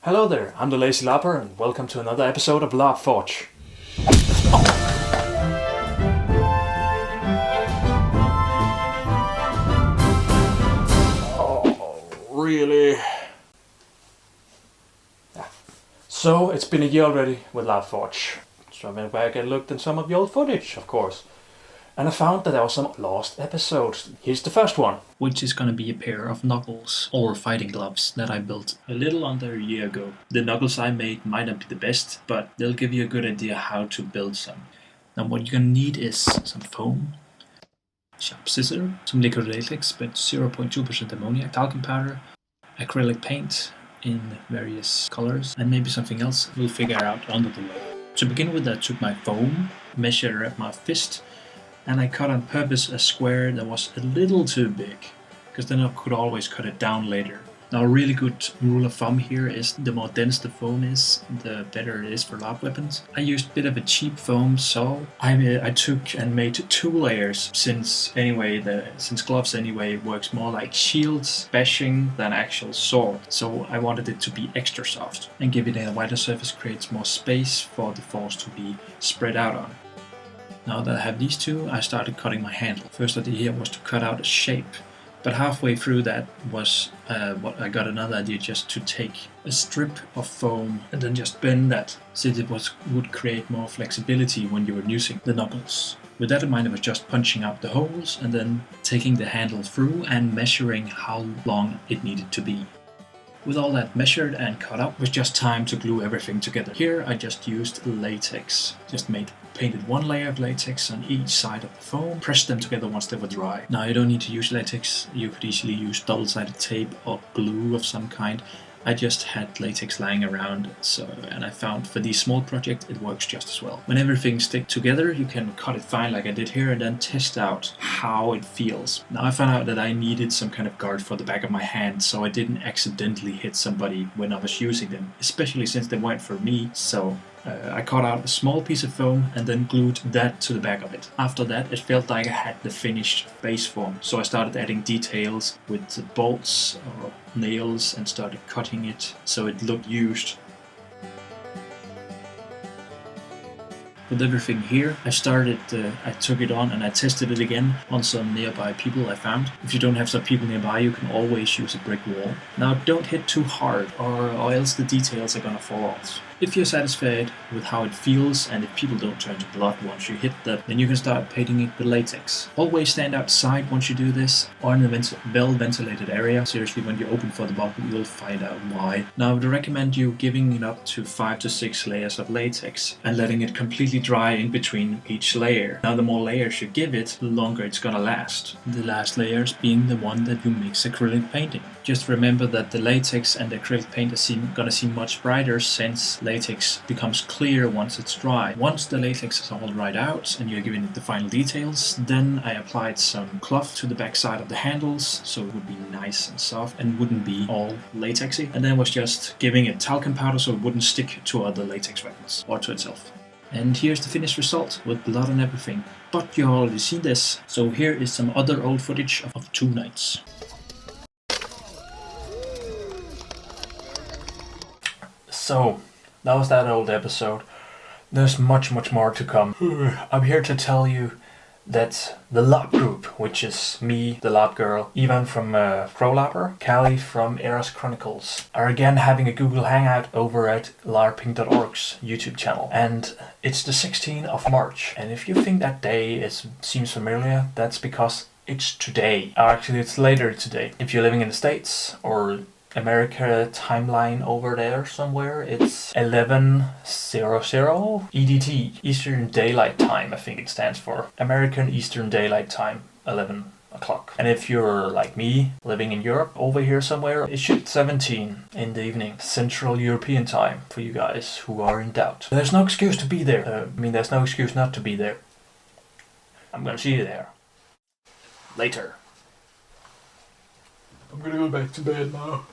Hello there, I'm the LazyLarper and welcome to another episode of LARP. Oh, really? Yeah. So, it's been a year already with LARP. So I went back and looked at some of the old footage, of course. And I found that there were some lost episodes. Here's the first one. Which is going to be a pair of knuckles or fighting gloves that I built a little under a year ago. The knuckles I made might not be the best, but they'll give you a good idea how to build some. Now what you're going to need is some foam, sharp scissor, some liquid latex but 0.2% ammoniac, talcum powder, acrylic paint in various colors, and maybe something else we'll figure out under the way. To begin with, I took my foam, measured at my fist, and I cut on purpose a square that was a little too big, because then I could always cut it down later. Now a really good rule of thumb here is the more dense the foam is, the better it is for LARP weapons. I used a bit of a cheap foam, so I took and made 2 layers, since gloves anyway works more like shields bashing than actual sword. So I wanted it to be extra soft, and giving it a wider surface creates more space for the force to be spread out on. Now that I have these two, I started cutting my handle. First idea here was to cut out a shape, but halfway through that was what I got another idea, just to take a strip of foam and then just bend that, since it would create more flexibility when you were using the knuckles. With that in mind, I was just punching out the holes and then taking the handle through and measuring how long it needed to be. With all that measured and cut up, it was just time to glue everything together. Here I just used latex, painted 1 layer of latex on each side of the foam, pressed them together once they were dry. Now you don't need to use latex, you could easily use double-sided tape or glue of some kind. I just had latex lying around, and I found for these small projects it works just as well. When everything sticks together, you can cut it fine like I did here and then test out how it feels. Now I found out that I needed some kind of guard for the back of my hand, so I didn't accidentally hit somebody when I was using them, especially since they weren't for me. So I cut out a small piece of foam and then glued that to the back of it. After that, it felt like I had the finished base form, so I started adding details with bolts or nails and started cutting it so it looked used. With everything here, I took it on and I tested it again on some nearby people I found. If you don't have some people nearby, you can always use a brick wall. Now don't hit too hard or else the details are gonna fall off. If you're satisfied with how it feels and if people don't turn to blood once you hit that, then you can start painting it with latex. Always stand outside once you do this, or in a well-ventilated area. Seriously, when you open for the bottle, you'll find out why. Now I would recommend you giving it up to 5 to 6 layers of latex and letting it completely dry in between each layer. Now the more layers you give it, the longer it's gonna last. The last layers being the one that you mix acrylic painting. Just remember that the latex and the acrylic paint are gonna seem much brighter, since latex becomes clear once it's dry. Once the latex is all dried out and you're giving it the final details, then I applied some cloth to the back side of the handles so it would be nice and soft and wouldn't be all latexy. And then was just giving it talcum powder so it wouldn't stick to other latex weapons or to itself. And here's the finished result with blood and everything. But you already seen this, so here is some other old footage of 2 nights. So, that was that old episode. There's much more to come. I'm here to tell you that the LARP group, which is me, the LARP girl, Ivan from LazyLarper, Callie from Eras Chronicles, are again having a Google Hangout over at LARPing.org's YouTube channel. And it's the 16th of March. And if you think that day seems familiar, that's because it's today. Or actually, it's later today. If you're living in the States or America timeline over there somewhere, it's 11:00 EDT, Eastern Daylight Time, I think it stands for. American Eastern Daylight Time, 11 o'clock. And if you're like me, living in Europe, over here somewhere, it should be 17 in the evening, Central European Time, for you guys who are in doubt. There's no excuse to be there. There's no excuse not to be there. I'm gonna see you there. Later. I'm gonna go back to bed now.